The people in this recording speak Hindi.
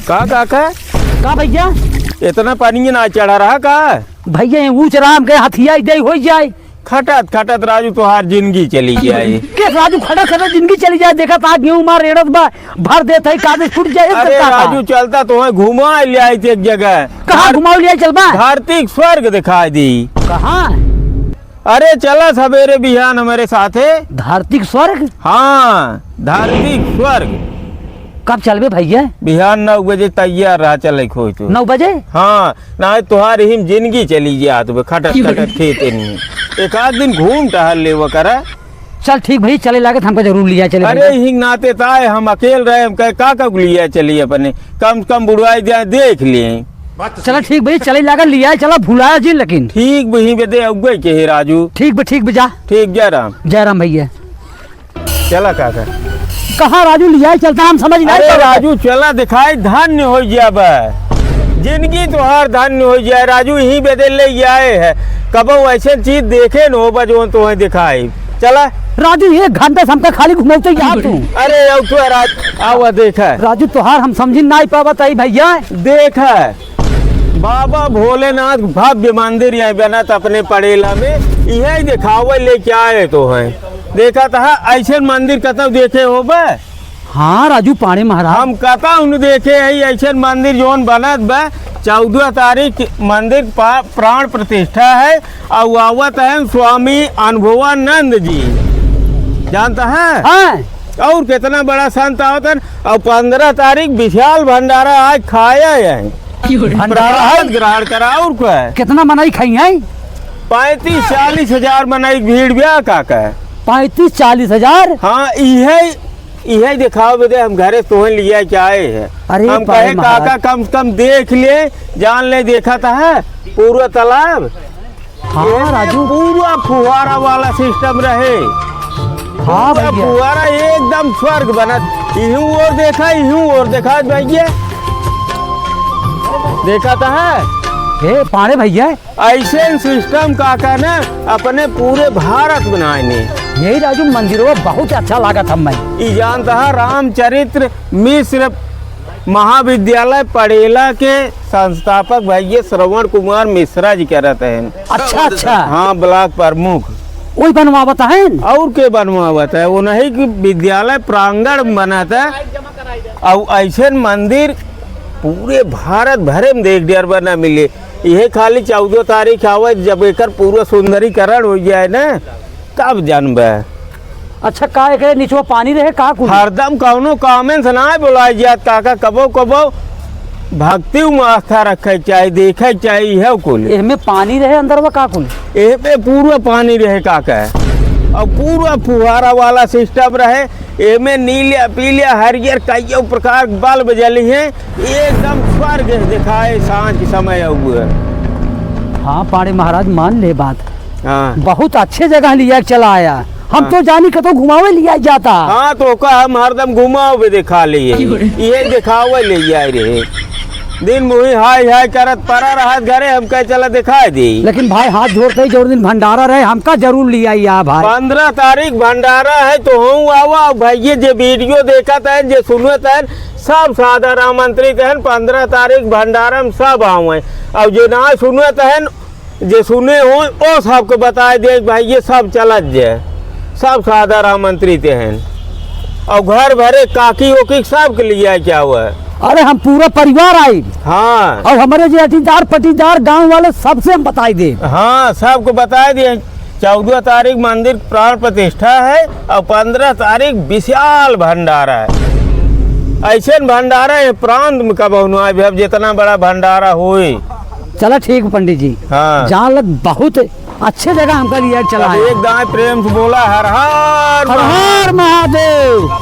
का भैया इतना पानी ना चढ़ा रहा का भैया ऊंच राम के हथिया दे हो जाए खटत खटत राजू तोहार जिंदगी चली जाए के राजू खड़ा खड़ा जिंदगी चली जाए। देखा था गेहूं मार रेड़त बा भर देता है कागज फूट जाए। अरे राजू चलता तो घुमा ले आई थी एक जगह। कहाँ घुमाओ लिया चल बा धरती स्वर्ग दिखाई दी। कहाँ? अरे चला सवेरे बिहान हमारे साथ है। धरती स्वर्ग? हाँ धरती स्वर्ग। कब चलबे भैया? बिहान 9 बजे तैयार रहा चले खोई तो 9 बजे। हाँ ना तुम्हारी ही जिंदगी चली जात खटत खटत खेते नहीं। एक आध दिन घूम टहल ले वो करा। चल ठीक भाई चले लागत हमको जरूर लिया चले। अरे हिंग नाते ताए हम अकेले रहे हम का लिया चलिए अपने कम बुढ़वाई जाए देख लिए। चलो ठीक भाई चले लागत लिया चलो भुलाया जी लेकिन ठीक वही पे दे अगुए के है राजू। ठीक जा ठीक जय राम भैया। चला काका कहाँ राजू लिया चलता हम समझ नहीं। अरे राजू चला दिखाई धन्य हो जाए जिंदगी तो हर धन्य हो जाए राजू यही बदल ले जाए है। कब ऐसे चीज देखे न हो बजो तो दिखाई चला राजू 1 घंटा हमका खाली घुमाते यार तू। अरे आवा देखा राजू तोहार हम समझ नहीं पावत आई भैया। देखा बाबा भोलेनाथ भव्य मंदिर यहाँ बनत अपने पड़ेला में यही दिखावे लेके आए तो है। देखा था ऐसे मंदिर कतौ देखे हो बे? हाँ राजू पानी महाराज हम कतौ देखे है ऐसे मंदिर जोन बनत बा। 14 तारीख मंदिर प्राण प्रतिष्ठा है और आवत है स्वामी अनुभवानंद जी जानता है। हाँ। और कितना बड़ा संत आवत है। और 15 तारीख विशाल भंडारा आज खाया है ग्रहण करा। और क्या कितना मनाई खाई है? 35-40 हजार मनाई भीड़ ब्याह काका 35-40 हजार। हाँ यही दिखाओ बेटे हम घरे तो लिया क्या है। अरे हम कहे काका कम से कम देख ले जान ले देखा था है पूरा तालाब। हाँ राजू पूरा फुहारा वाला सिस्टम रहे। हाँ फुहारा एकदम स्वर्ग बनत यूं और देखा भैया देखा था है पारे भैया ऐसे सिस्टम काका ना अपने पूरे भारत बनाए। यही राजू मंदिरों बहुत अच्छा लगा था। मैं जानता है रामचरित्र मिश्र महाविद्यालय पड़ेला के संस्थापक भैया श्रवण कुमार मिश्रा जी कहते हैं। अच्छा हाँ ब्लॉक प्रमुख वही बनवावत है। और के बनवावत है वो नहीं कि विद्यालय प्रांगण बनाता है। और ऐसे मंदिर पूरे भारत भरे में देख डेर बना मिले। यह खाली 14 तारीख आवे जब एक पूरा सुंदरीकरण हो जाए ना तब जन्म। अच्छा का नीचे पानी रहे का हरदम कौनो कामें से ना बुलाई जात काका कबो भक्ति में आस्था रखे चाहिए देखे चाहिए है कुल। इसमें पानी रहे अंदर व का कुल पे पूरा पानी रहे काका और पूरा फुहारा वाला सिस्टम रहे। एमे नीले पीले हरियर कई प्रकार बल्ब जली है एकदम स्वर्ग दिखाए सांझ के समय हुए। हाँ पाड़े महाराज मान ले बात। हाँ बहुत अच्छे जगह लिया चला आया। हम तो जानी कतो घुमावे लिया जाता। हाँ तो हम हरदम घुमावे दिखा लिए ये दिखावे ले जाए रहे दिन मुही हाय करत पड़ा रहा घरे हम कह चला दिखाई दी। लेकिन भाई हाथ जोड़ते जो दिन भंडारा रहे हमका जरूर लिया भाई। 15 तारीख भंडारा है तो हूँ आवा भैया जे वीडियो देखा था जे सुनत है सब सादर आमंत्रित है। 15 तारीख भंडारा में सब आवे और जो ना सुनत है जे सुने हो वो सबको बताए दे भाई ये सब चलत जाए सब सादर आमंत्रित हैं। और घर भरे काकी ओकी सब के लिए क्या हुआ है। अरे हम पूरा परिवार आई। हाँ और हमारे जो अटीदार पटीदार गांव वाले सबसे हम बताई दे। हाँ सबको बताए दिए। 14 तारीख मंदिर प्राण प्रतिष्ठा है और 15 तारीख विशाल भंडारा है। ऐसे भंडारा है प्रांत में कब होना जितना बड़ा भंडारा हुई। चलो ठीक पंडित जी। हाँ जहाँ लग बहुत अच्छे जगह हमका लिया चला। एक दाएं प्रेम से बोला हर हर महादेव।